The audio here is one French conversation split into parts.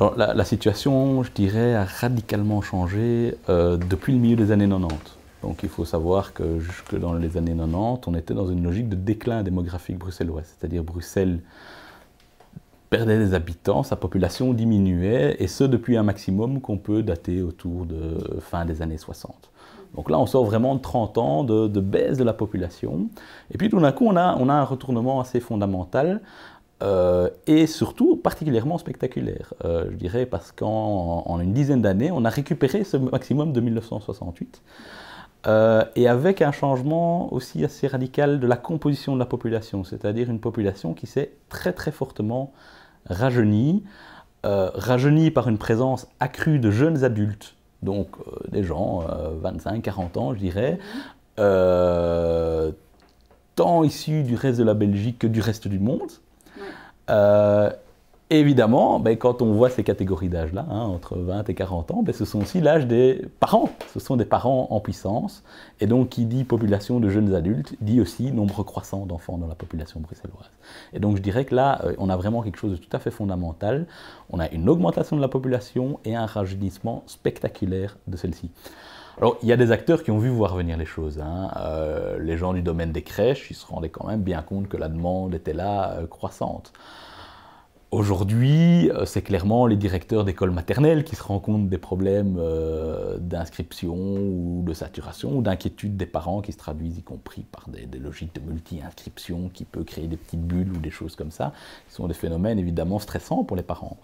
Alors, la situation, je dirais, a radicalement changé depuis le milieu des années 90. Donc il faut savoir que jusque dans les années 90, on était dans une logique de déclin démographique bruxellois. C'est-à-dire Bruxelles perdait des habitants, sa population diminuait, et ce depuis un maximum qu'on peut dater autour de fin des années 60. Donc là, on sort vraiment de 30 ans de baisse de la population. Et puis tout d'un coup, on a un retournement assez fondamental et surtout particulièrement spectaculaire, je dirais, parce qu'en une dizaine d'années, on a récupéré ce maximum de 1968. Et avec un changement aussi assez radical de la composition de la population, c'est-à-dire une population qui s'est très très fortement rajeunie, rajeunie par une présence accrue de jeunes adultes, donc des gens 25-40 ans je dirais, tant issus du reste de la Belgique que du reste du monde. Évidemment, quand on voit ces catégories d'âge-là, entre 20 et 40 ans, ce sont aussi l'âge des parents. Ce sont des parents en puissance. Et donc, qui dit population de jeunes adultes, dit aussi nombre croissant d'enfants dans la population bruxelloise. Et donc, je dirais que là, on a vraiment quelque chose de tout à fait fondamental. On a une augmentation de la population et un rajeunissement spectaculaire de celle-ci. Alors, il y a des acteurs qui ont vu voir venir les choses. Les gens du domaine des crèches, ils se rendaient quand même bien compte que la demande était là, croissante. Aujourd'hui, c'est clairement les directeurs d'écoles maternelles qui se rendent compte des problèmes d'inscription ou de saturation ou d'inquiétude des parents qui se traduisent y compris par des logiques de multi-inscription qui peuvent créer des petites bulles ou des choses comme ça, qui sont des phénomènes évidemment stressants pour les parents.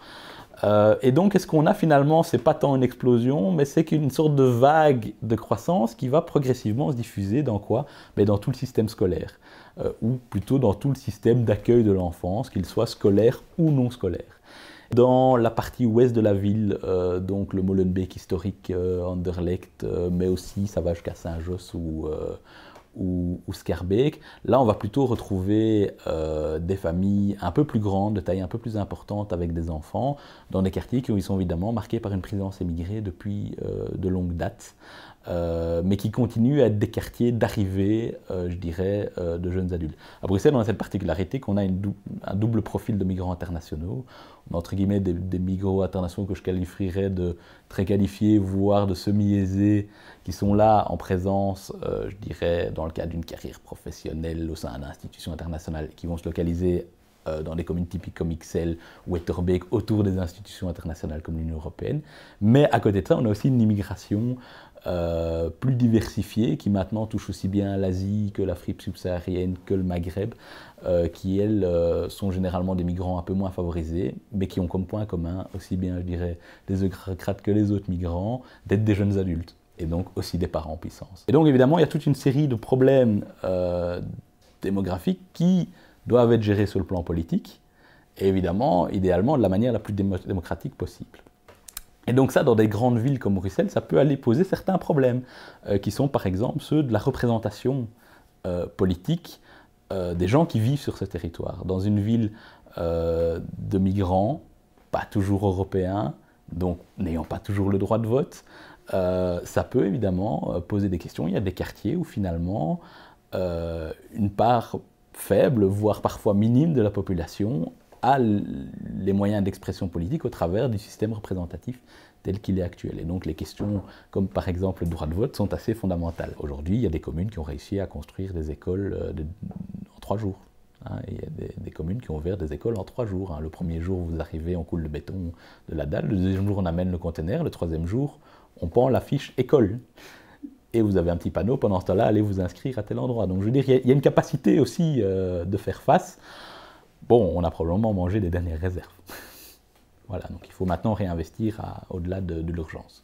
Et donc, qu'est-ce qu'on a finalement? C'est pas tant une explosion, mais c'est qu'une sorte de vague de croissance qui va progressivement se diffuser dans quoi? Dans tout le système scolaire, ou plutôt dans tout le système d'accueil de l'enfance, qu'il soit scolaire ou non scolaire. Dans la partie ouest de la ville, donc le Molenbeek historique, Anderlecht, mais aussi ça va jusqu'à Saint-Josse ou Schaerbeek. Là, on va plutôt retrouver des familles un peu plus grandes, de taille un peu plus importante, avec des enfants, dans des quartiers qui sont évidemment marqués par une présence émigrée depuis de longue date, mais qui continuent à être des quartiers d'arrivée, je dirais, de jeunes adultes. À Bruxelles, on a cette particularité qu'on a un double profil de migrants internationaux. On a entre guillemets des migrants internationaux que je qualifierais de très qualifiés, voire de semi-aisés, qui sont là en présence, je dirais, dans le cadre d'une carrière professionnelle au sein d'institutions internationales, qui vont se localiser dans des communes typiques comme Ixelles ou Etterbeek, autour des institutions internationales comme l'Union européenne. Mais à côté de ça, on a aussi une immigration plus diversifiée, qui maintenant touche aussi bien l'Asie que l'Afrique subsaharienne, que le Maghreb, qui elles sont généralement des migrants un peu moins favorisés, mais qui ont comme point commun, aussi bien je dirais des eurocrates que les autres migrants, d'être des jeunes adultes, et donc aussi des parents en puissance. Et donc évidemment, il y a toute une série de problèmes démographiques qui doivent être gérés sur le plan politique, et évidemment, idéalement, de la manière la plus démocratique possible. Et donc ça, dans des grandes villes comme Bruxelles, ça peut aller poser certains problèmes, qui sont par exemple ceux de la représentation politique des gens qui vivent sur ce territoire. Dans une ville de migrants, pas toujours européens, donc n'ayant pas toujours le droit de vote, ça peut évidemment poser des questions. Il y a des quartiers où finalement une part faible, voire parfois minime de la population a les moyens d'expression politique au travers du système représentatif tel qu'il est actuel. Et donc les questions comme par exemple le droit de vote sont assez fondamentales. Aujourd'hui, il y a des communes qui ont réussi à construire des écoles en 3 jours. Il y a des communes qui ont ouvert des écoles en 3 jours. Le premier jour, vous arrivez, on coule le béton de la dalle. Le deuxième jour, on amène le conteneur. Le troisième jour, on pend l'affiche école. Et vous avez un petit panneau, pendant ce temps-là, allez vous inscrire à tel endroit. Donc je veux dire, il y a une capacité aussi de faire face. Bon, on a probablement mangé des dernières réserves. Voilà, donc il faut maintenant réinvestir au-delà de l'urgence.